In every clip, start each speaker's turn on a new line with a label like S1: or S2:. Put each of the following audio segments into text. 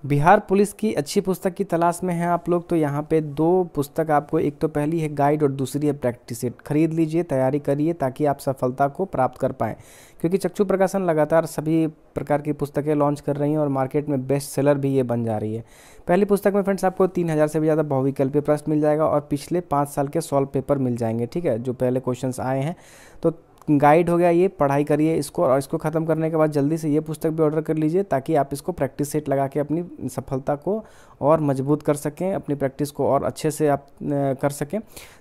S1: Bihar police की अच्छी पुस्तक की तलाश में हैं आप लोग तो यहाँ पे दो पुस्तक आपको, एक तो पहली है गाइड और दूसरी है प्रैक्टिस सेट। खरीद लीजिए, तैयारी करिए ताकि आप सफलता को प्राप्त कर पाएँ, क्योंकि चक्षु प्रकाशन लगातार सभी प्रकार की पुस्तकें लॉन्च कर रही हैं और मार्केट में बेस्ट सेलर भी ये बन जा रही है। पहली पुस्तक में फ्रेंड्स आपको 3000 से भी ज़्यादा बहुविकल्पीय प्रश्न मिल जाएगा और पिछले 5 साल के सॉल्व पेपर मिल जाएंगे, ठीक है, जो पहले क्वेश्चंस आए हैं। तो गाइड हो गया, ये पढ़ाई करिए इसको, और इसको ख़त्म करने के बाद जल्दी से ये पुस्तक भी ऑर्डर कर लीजिए ताकि आप इसको प्रैक्टिस सेट लगा के अपनी सफलता को और मजबूत कर सकें, अपनी प्रैक्टिस को और अच्छे से आप कर सकें।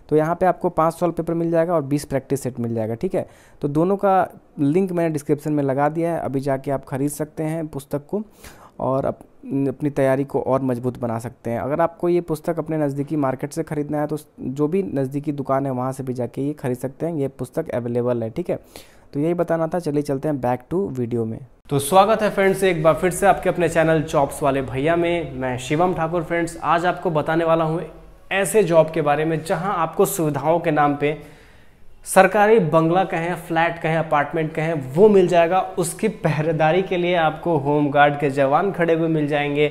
S1: तो यहाँ पे आपको 5 सॉल्व पेपर मिल जाएगा और 20 प्रैक्टिस सेट मिल जाएगा, ठीक है। तो दोनों का लिंक मैंने डिस्क्रिप्शन में लगा दिया है, अभी जाके आप खरीद सकते हैं पुस्तक को और अपनी तैयारी को और मजबूत बना सकते हैं। अगर आपको ये पुस्तक अपने नज़दीकी मार्केट से ख़रीदना है तो जो भी नज़दीकी दुकान है वहाँ से भी जाके ये खरीद सकते हैं, ये पुस्तक अवेलेबल है, ठीक है। तो यही बताना था, चलिए चलते हैं बैक टू वीडियो में।
S2: तो स्वागत है फ्रेंड्स एक बार फिर से आपके अपने चैनल जॉब्स वाले भैया में। मैं शिवम ठाकुर फ्रेंड्स आज आपको बताने वाला हूँ ऐसे जॉब के बारे में जहाँ आपको सुविधाओं के नाम पे सरकारी बंगला कहें, फ्लैट कहें, अपार्टमेंट कहें, वो मिल जाएगा। उसकी पहरेदारी के लिए आपको होम गार्ड के जवान खड़े हुए मिल जाएंगे,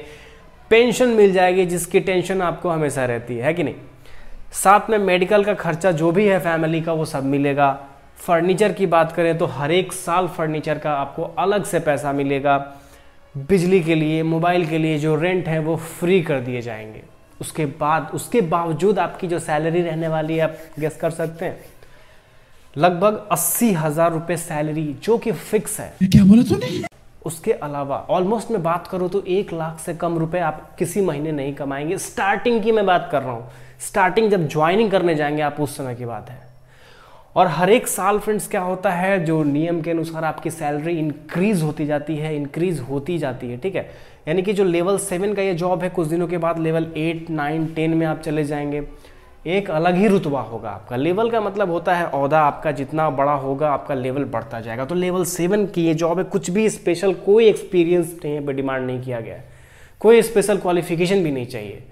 S2: पेंशन मिल जाएगी जिसकी टेंशन आपको हमेशा रहती है कि नहीं। साथ में मेडिकल का खर्चा जो भी है फैमिली का वो सब मिलेगा। फर्नीचर की बात करें तो हर एक साल फर्नीचर का आपको अलग से पैसा मिलेगा। बिजली के लिए, मोबाइल के लिए जो रेंट है वो फ्री कर दिए जाएंगे। उसके बावजूद आपकी जो सैलरी रहने वाली है आप गेस कर सकते हैं, लगभग 80,000 रुपये सैलरी, जो कि फिक्स है।
S3: क्या बोला तूने?
S2: उसके अलावा ऑलमोस्ट मैं बात करूं तो 1 लाख से कम रुपए आप किसी महीने नहीं कमाएंगे। स्टार्टिंग की मैं बात कर रहा हूं, स्टार्टिंग जब ज्वाइनिंग करने जाएंगे आप उस समय की बात है। और हर एक साल फ्रेंड्स क्या होता है, जो नियम के अनुसार आपकी सैलरी इंक्रीज होती जाती है, ठीक है। यानी कि जो लेवल 7 का ये जॉब है, कुछ दिनों के बाद लेवल 8, 9, 10 में आप चले जाएंगे। एक अलग ही रुतबा होगा आपका। लेवल का मतलब होता है ओहदा, आपका जितना बड़ा होगा आपका लेवल बढ़ता जाएगा। तो लेवल 7 की ये जॉब है, कुछ भी स्पेशल कोई एक्सपीरियंस नहीं है, डिमांड नहीं किया गया है, कोई स्पेशल क्वालिफिकेशन भी नहीं चाहिए।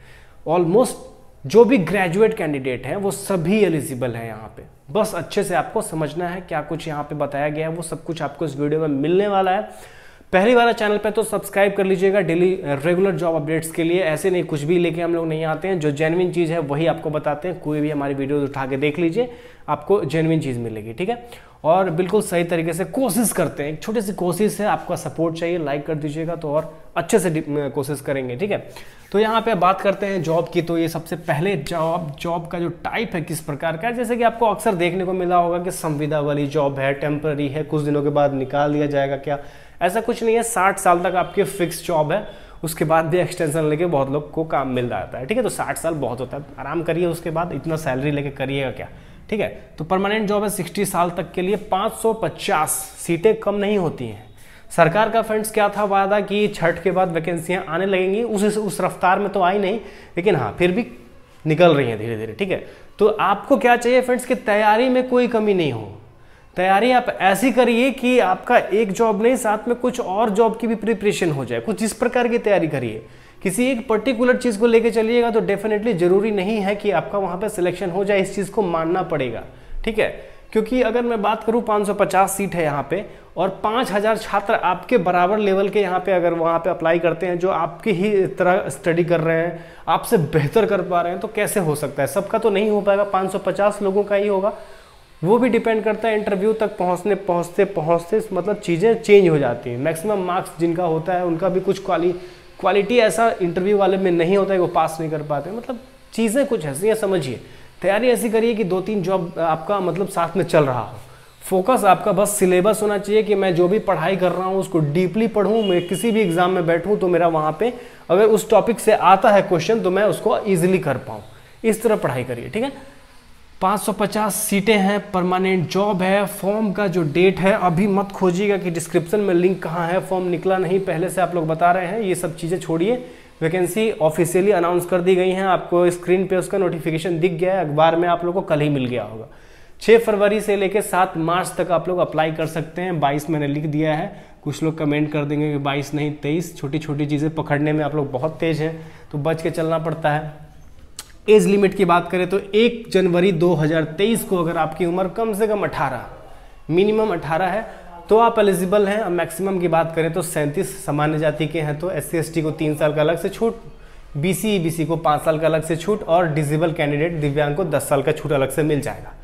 S2: ऑलमोस्ट जो भी ग्रेजुएट कैंडिडेट हैं वो सभी एलिजिबल हैं यहाँ पे। बस अच्छे से आपको समझना है क्या कुछ यहाँ पे बताया गया है, वो सब कुछ आपको इस वीडियो में मिलने वाला है। पहली बार चैनल पे तो सब्सक्राइब कर लीजिएगा डेली रेगुलर जॉब अपडेट्स के लिए। ऐसे नहीं कुछ भी लेके हम लोग नहीं आते हैं, जो जेन्युइन चीज़ है वही आपको बताते हैं। कोई भी हमारी वीडियो उठा के देख लीजिए, आपको जेन्युइन चीज़ मिलेगी, ठीक है। और बिल्कुल सही तरीके से कोशिश करते हैं, एक छोटी सी कोशिश है, आपका सपोर्ट चाहिए, लाइक कर दीजिएगा तो और अच्छे से कोशिश करेंगे, ठीक है। तो यहाँ पे बात करते हैं जॉब की। तो ये सबसे पहले जॉब का जो टाइप है किस प्रकार का है, जैसे कि आपको अक्सर देखने को मिला होगा कि संविदा वाली जॉब है, टेम्पररी है, कुछ दिनों के बाद निकाल दिया जाएगा। क्या ऐसा कुछ नहीं है, 60 साल तक आपकी फिक्स जॉब है, उसके बाद भी एक्सटेंशन लेके बहुत लोग को काम मिल जाता है, ठीक है। तो 60 साल बहुत होता है, आराम करिए, उसके बाद इतना सैलरी लेके करिएगा क्या, ठीक है। तो परमानेंट जॉब है 60 साल तक के लिए। 550 सीटें कम नहीं होती हैं। सरकार का फ्रेंड्स क्या था वादा कि छठ के बाद वैकेंसियां आने लगेंगी, उस रफ्तार में तो आई नहीं, लेकिन हाँ फिर भी निकल रही हैं धीरे धीरे, ठीक है। तो आपको क्या चाहिए फ्रेंड्स कि तैयारी में कोई कमी नहीं हो। तैयारी आप ऐसी करिए कि आपका एक जॉब नहीं, साथ में कुछ और जॉब की भी प्रिपरेशन हो जाए। कुछ इस प्रकार की तैयारी करिए। किसी एक पर्टिकुलर चीज़ को लेके चलिएगा तो डेफिनेटली जरूरी नहीं है कि आपका वहाँ पे सिलेक्शन हो जाए, इस चीज़ को मानना पड़ेगा, ठीक है। क्योंकि अगर मैं बात करूँ 550 सीट है यहाँ पे और 5000 छात्र आपके बराबर लेवल के यहाँ पे अगर वहाँ पे अप्लाई करते हैं, जो आपकी ही तरह स्टडी कर रहे हैं, आपसे बेहतर कर पा रहे हैं, तो कैसे हो सकता है? सबका तो नहीं हो पाएगा, 550 लोगों का ही होगा। वो भी डिपेंड करता है इंटरव्यू तक पहुँचते मतलब चीज़ें चेंज हो जाती हैं। मैक्सिमम मार्क्स जिनका होता है उनका भी कुछ क्वालिटी ऐसा इंटरव्यू वाले में नहीं होता है, वो पास नहीं कर पाते। मतलब चीज़ें कुछ ऐसी हैं, समझिए। तैयारी ऐसी करिए कि 2-3 जॉब आपका मतलब साथ में चल रहा हो। फोकस आपका बस सिलेबस होना चाहिए कि मैं जो भी पढ़ाई कर रहा हूँ उसको डीपली पढ़ूँ। मैं किसी भी एग्जाम में बैठूँ तो मेरा वहाँ पे अगर उस टॉपिक से आता है क्वेश्चन तो मैं उसको ईजिली कर पाऊँ। इस तरह पढ़ाई करिए, ठीक है। 550 सीटें हैं, परमानेंट जॉब है। फॉर्म का जो डेट है अभी मत खोजिएगा कि डिस्क्रिप्शन में लिंक कहाँ है, फॉर्म निकला नहीं, पहले से आप लोग बता रहे हैं, ये सब चीज़ें छोड़िए। वैकेंसी ऑफिशियली अनाउंस कर दी गई हैं, आपको स्क्रीन पे उसका नोटिफिकेशन दिख गया है, अखबार में आप लोग को कल ही मिल गया होगा। 6 फरवरी से लेकर 7 मार्च तक आप लोग अप्लाई कर सकते हैं। 22 मैंने लिख दिया है, कुछ लोग कमेंट कर देंगे कि 22 नहीं 23। छोटी छोटी चीज़ें पकड़ने में आप लोग बहुत तेज हैं तो बच के चलना पड़ता है। एज लिमिट की बात करें तो 1 जनवरी 2023 को अगर आपकी उम्र कम से कम 18, मिनिमम 18 है, तो आप एलिजिबल हैं। अब मैक्सिमम की बात करें तो 37 सामान्य जाति के हैं, तो SC/ST को 3 साल का अलग से छूट, BC EBC को 5 साल का अलग से छूट, और डिसेबल कैंडिडेट दिव्यांग को 10 साल का छूट अलग से मिल जाएगा।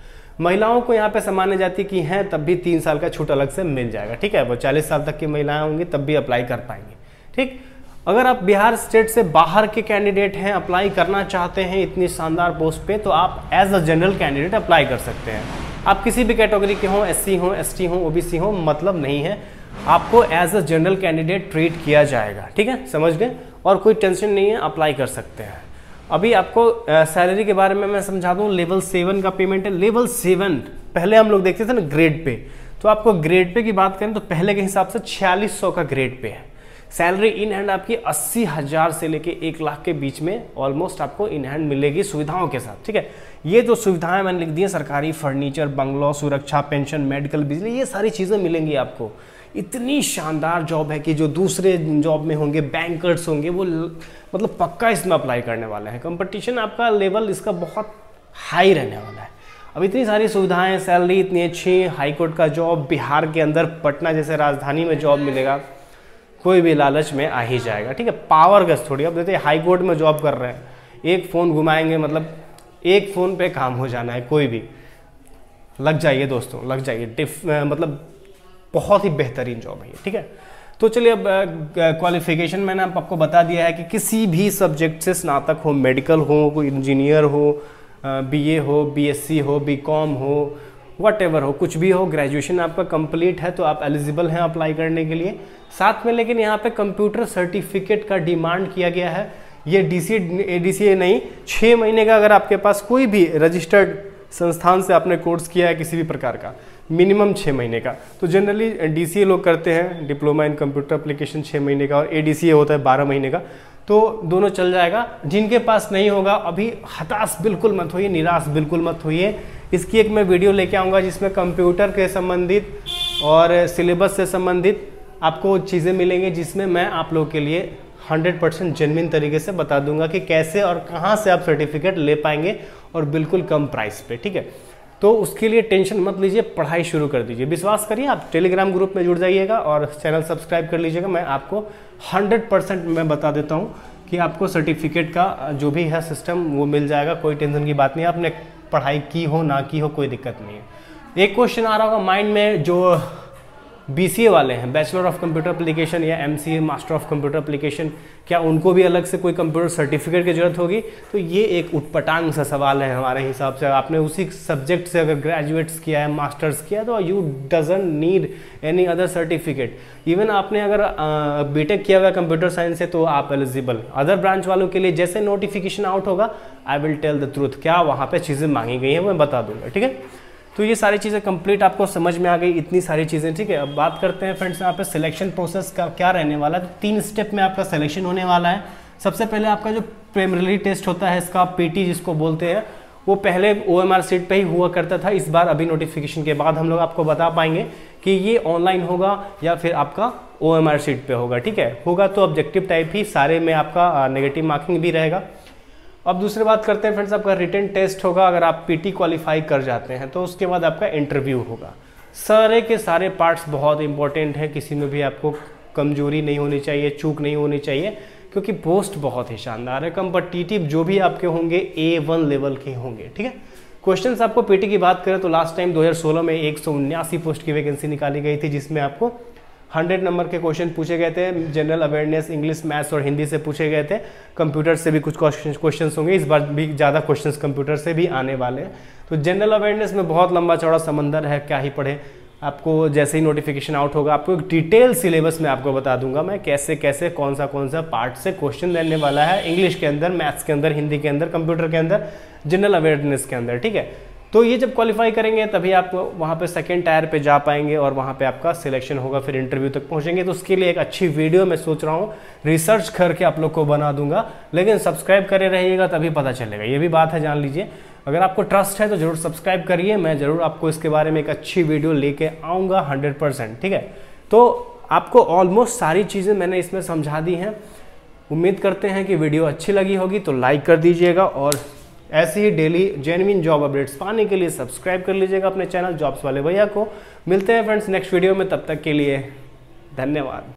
S2: महिलाओं को यहाँ पे सामान्य जाति की हैं तब भी 3 साल का छूट अलग से मिल जाएगा, ठीक है। वो 40 साल तक की महिलाएं होंगी तब भी अप्लाई कर पाएंगे, ठीक। अगर आप बिहार स्टेट से बाहर के कैंडिडेट हैं, अप्लाई करना चाहते हैं इतनी शानदार पोस्ट पे, तो आप as a general candidate apply कर सकते हैं। आप किसी भी कैटेगरी के हों, SC हों, ST हों, OBC हों, मतलब नहीं है, आपको as a general candidate treat किया जाएगा, ठीक है, समझ गए। और कोई टेंशन नहीं है, अप्लाई कर सकते हैं। अभी आपको सैलरी के बारे में मैं समझा दूं। लेवल 7 का पेमेंट है। लेवल 7 पहले हम लोग देखते थे ना ग्रेड पे, तो आपको ग्रेड पे की बात करें तो पहले के हिसाब से 4600 का ग्रेड पे है। सैलरी इन हैंड आपकी 80,000 से लेके 1 लाख के बीच में ऑलमोस्ट आपको इन हैंड मिलेगी सुविधाओं के साथ, ठीक है। ये जो सुविधाएं मैंने लिख दी है, सरकारी फर्नीचर, बंगलो, सुरक्षा, पेंशन, मेडिकल, बिजली, ये सारी चीज़ें मिलेंगी आपको। इतनी शानदार जॉब है कि जो दूसरे जॉब में होंगे, बैंकर्स होंगे, वो मतलब पक्का इसमें अप्लाई करने वाले हैं। कंपटीशन आपका लेवल इसका बहुत हाई रहने वाला है। अब इतनी सारी सुविधाएं, सैलरी इतनी अच्छी, हाई कोर्ट का जॉब, बिहार के अंदर पटना जैसे राजधानी में जॉब मिलेगा, कोई भी लालच में आ ही जाएगा, ठीक है। पावर गस थोड़ी, अब देखते हाई कोर्ट में जॉब कर रहे हैं, एक फ़ोन घुमाएंगे, मतलब एक फ़ोन पे काम हो जाना है, कोई भी लग जाइए दोस्तों, लग जाइए। मतलब बहुत ही बेहतरीन जॉब है ये, ठीक है। तो चलिए, अब क्वालिफिकेशन मैंने आपको बता दिया है कि किसी भी सब्जेक्ट से स्नातक हो, मेडिकल हो, कोई इंजीनियर हो, BA हो, BSc हो, BCom हो, व्हाटएवर हो, कुछ भी हो, ग्रेजुएशन आपका कंप्लीट है तो आप एलिजिबल हैं अप्लाई करने के लिए। साथ में लेकिन यहाँ पे कंप्यूटर सर्टिफिकेट का डिमांड किया गया है। ये DCA नहीं, 6 महीने का अगर आपके पास कोई भी रजिस्टर्ड संस्थान से आपने कोर्स किया है किसी भी प्रकार का, मिनिमम 6 महीने का, तो जनरली DCA लोग करते हैं, डिप्लोमा इन कंप्यूटर एप्लीकेशन 6 महीने का, और ADCA होता है 12 महीने का, तो दोनों चल जाएगा। जिनके पास नहीं होगा अभी हताश बिल्कुल मत होइए, निराश बिल्कुल मत होइए। इसकी एक मैं वीडियो लेके आऊँगा जिसमें कंप्यूटर के संबंधित और सिलेबस से संबंधित आपको चीज़ें मिलेंगी, जिसमें मैं आप लोग के लिए 100% जेन्युइन तरीके से बता दूंगा कि कैसे और कहाँ से आप सर्टिफिकेट ले पाएंगे, और बिल्कुल कम प्राइस पे, ठीक है। तो उसके लिए टेंशन मत लीजिए, पढ़ाई शुरू कर दीजिए। विश्वास करिए, आप टेलीग्राम ग्रुप में जुड़ जाइएगा और चैनल सब्सक्राइब कर लीजिएगा। मैं आपको 100% मैं बता देता हूँ कि आपको सर्टिफिकेट का जो भी है सिस्टम वो मिल जाएगा, कोई टेंशन की बात नहीं। आपने पढ़ाई की हो ना की हो, कोई दिक्कत नहीं है। एक क्वेश्चन आ रहा होगा माइंड में, जो BCA वाले हैं, बैचलर ऑफ कंप्यूटर एप्लीकेशन या MCA master of computer application, क्या उनको भी अलग से कोई कंप्यूटर सर्टिफिकेट की जरूरत होगी? तो ये एक उटपटांग सा सवाल है हमारे हिसाब से। आपने उसी सब्जेक्ट से अगर ग्रेजुएट्स किया है, मास्टर्स किया, तो you doesn't need any other certificate. Even आपने अगर BTech किया हुआ कंप्यूटर साइंस से तो आप एलिजिबल। अदर ब्रांच वालों के लिए जैसे नोटिफिकेशन आउट होगा, I will tell the truth, क्या वहाँ पर चीज़ें मांगी गई हैं मैं बता दूंगा, ठीक है। तो ये सारी चीज़ें कंप्लीट आपको समझ में आ गई, इतनी सारी चीज़ें, ठीक है। अब बात करते हैं फ्रेंड्स यहाँ पे सिलेक्शन प्रोसेस का क्या रहने वाला है। तो 3 स्टेप में आपका सिलेक्शन होने वाला है। सबसे पहले आपका जो प्रीलिमिनरी टेस्ट होता है, इसका PT जिसको बोलते हैं, वो पहले OMR सीट पे ही हुआ करता था। इस बार अभी नोटिफिकेशन के बाद हम लोग आपको बता पाएंगे कि ये ऑनलाइन होगा या फिर आपका OMR सीट पे होगा, ठीक है। होगा तो ऑब्जेक्टिव टाइप ही, सारे में आपका नेगेटिव मार्किंग भी रहेगा। अब दूसरी बात करते हैं फ्रेंड्स, आपका रिटन टेस्ट होगा। अगर आप PT क्वालिफाई कर जाते हैं तो उसके बाद आपका इंटरव्यू होगा। सारे के सारे पार्ट्स बहुत इंपॉर्टेंट है, किसी में भी आपको कमजोरी नहीं होनी चाहिए, चूक नहीं होनी चाहिए, क्योंकि पोस्ट बहुत ही शानदार है। कॉम्पिटिटिव जो भी आपके होंगे A1 लेवल के होंगे, ठीक है। क्वेश्चंस आपको PT की बात करें तो लास्ट टाइम 2016 में 179 पोस्ट की वैकेंसी निकाली गई थी, जिसमें आपको 100 नंबर के क्वेश्चन पूछे गए थे। जनरल अवेयरनेस, इंग्लिश, मैथ्स और हिंदी से पूछे गए थे। कंप्यूटर से भी कुछ क्वेश्चंस होंगे, इस बार भी ज़्यादा क्वेश्चंस कंप्यूटर से भी आने वाले हैं। तो जनरल अवेयरनेस में बहुत लंबा चौड़ा समंदर है, क्या ही पढ़े। आपको जैसे ही नोटिफिकेशन आउट होगा, आपको एक डिटेल सिलेबस में आपको बता दूंगा मैं, कैसे कैसे कौन सा पार्ट से क्वेश्चन लेने वाला है, इंग्लिश के अंदर, मैथ्स के अंदर, हिंदी के अंदर, कंप्यूटर के अंदर, जनरल अवेयरनेस के अंदर, ठीक है। तो ये जब क्वालिफाई करेंगे तभी आप वहाँ पे सेकंड टायर पे जा पाएंगे और वहाँ पे आपका सिलेक्शन होगा, फिर इंटरव्यू तक पहुँचेंगे। तो उसके लिए एक अच्छी वीडियो मैं सोच रहा हूँ रिसर्च करके आप लोग को बना दूंगा, लेकिन सब्सक्राइब करे रहिएगा तभी पता चलेगा, ये भी बात है, जान लीजिए। अगर आपको ट्रस्ट है तो जरूर सब्सक्राइब करिए, मैं ज़रूर आपको इसके बारे में एक अच्छी वीडियो लेके आऊँगा 100%, ठीक है। तो आपको ऑलमोस्ट सारी चीज़ें मैंने इसमें समझा दी हैं। उम्मीद करते हैं कि वीडियो अच्छी लगी होगी, तो लाइक कर दीजिएगा और ऐसे ही डेली जेन्युइन जॉब अपडेट्स पाने के लिए सब्सक्राइब कर लीजिएगा अपने चैनल जॉब्स वाले भैया को। मिलते हैं फ्रेंड्स नेक्स्ट वीडियो में, तब तक के लिए धन्यवाद।